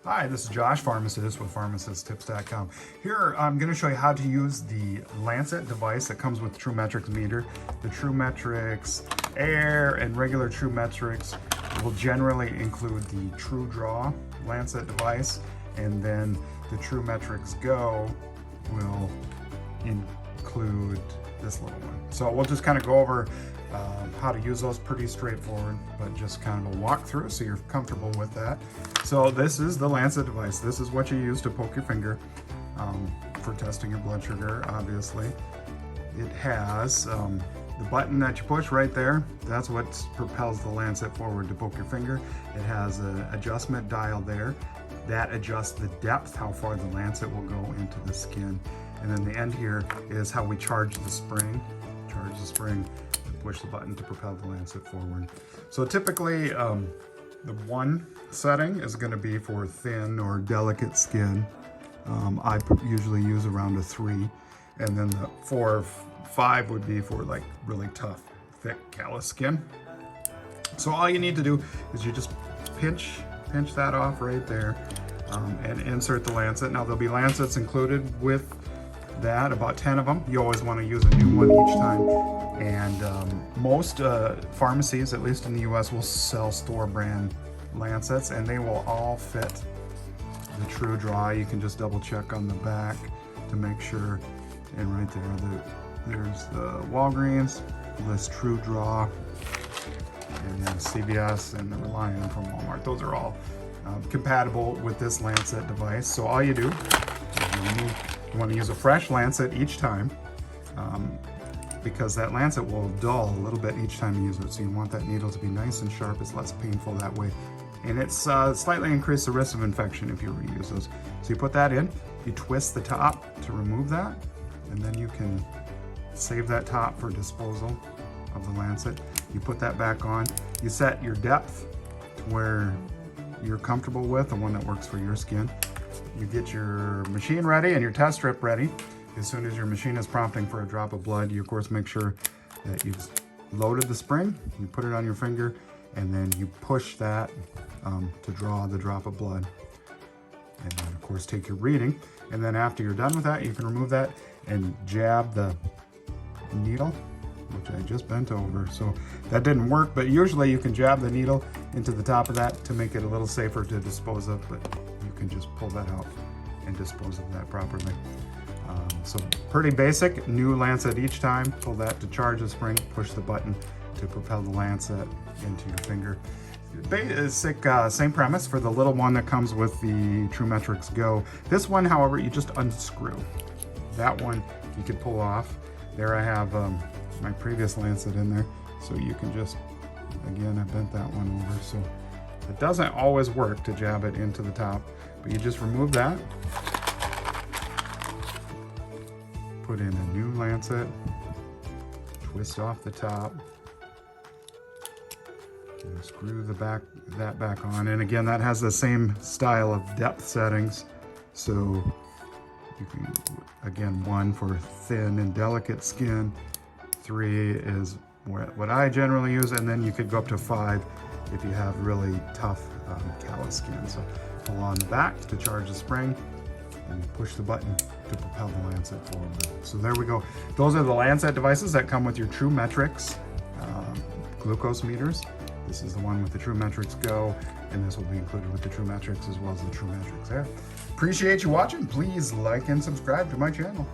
Hi, this is Josh, pharmacist with pharmacisttips.com. Here I'm going to show you how to use the Lancet device that comes with the True Metrix meter. The True Metrix Air and regular True Metrix will generally include the True Draw Lancet device, and then the True Metrix Go will include this little one. So we'll just kind of go over how to use those. Pretty straightforward, but just kind of a walkthrough so you're comfortable with that. So this is the Lancet device. This is what you use to poke your finger for testing your blood sugar, obviously. It has the button that you push right there. That's what propels the Lancet forward to poke your finger. It has an adjustment dial there that adjusts the depth, how far the Lancet will go into the skin. And then the end here is how we charge the spring. Charge the spring, and push the button to propel the Lancet forward. So typically, the one setting is going to be for thin or delicate skin. I usually use around a 3, and then the 4 or 5 would be for like really tough, thick, callous skin. So all you need to do is you just pinch that off right there, and insert the Lancet. Now there'll be Lancets included with that, about 10 of them. You always want to use a new one each time. And most pharmacies, at least in the US, will sell store brand Lancets, and they will all fit the True Draw. You can just double check on the back to make sure. And right there, there's the Walgreens, this True Draw, and then CVS and the Reliant from Walmart. Those are all compatible with this Lancet device. So all you do is you want to use a fresh Lancet each time, because that Lancet will dull a little bit each time you use it. So you want that needle to be nice and sharp. It's less painful that way. And it's slightly increase the risk of infection if you reuse those. So you put that in, you twist the top to remove that, and then you can save that top for disposal of the Lancet. You put that back on. You set your depth to where you're comfortable with, the one that works for your skin. You get your machine ready and your test strip ready. As soon as your machine is prompting for a drop of blood, you of course make sure that you've loaded the spring, you put it on your finger, and then you push that to draw the drop of blood. And then of course take your reading. And then after you're done with that, you can remove that and jab the needle, which I just bent over. So that didn't work, but usually you can jab the needle into the top of that to make it a little safer to dispose of, but you can just pull that out and dispose of that properly. So pretty basic, new Lancet each time. Pull that to charge the spring, push the button to propel the Lancet into your finger. Basic, same premise for the little one that comes with the True Metrix Go. This one, however, you just unscrew. That one you can pull off. There I have my previous Lancet in there, so you can just, again, I bent that one over, so it doesn't always work to jab it into the top, but you just remove that, put in a new Lancet, twist off the top, and screw that back on. And again, that has the same style of depth settings, so you can, again, 1 for thin and delicate skin, 3 is what I generally use, and then you could go up to 5 if you have really tough callous skin. So pull on the back to charge the spring and push the button to propel the Lancet forward. So there we go. Those are the Lancet devices that come with your True Metrix glucose meters. This is the one with the True Metrix Go, and this will be included with the True Metrix as well as the True Metrix Air. Appreciate you watching. Please like and subscribe to my channel.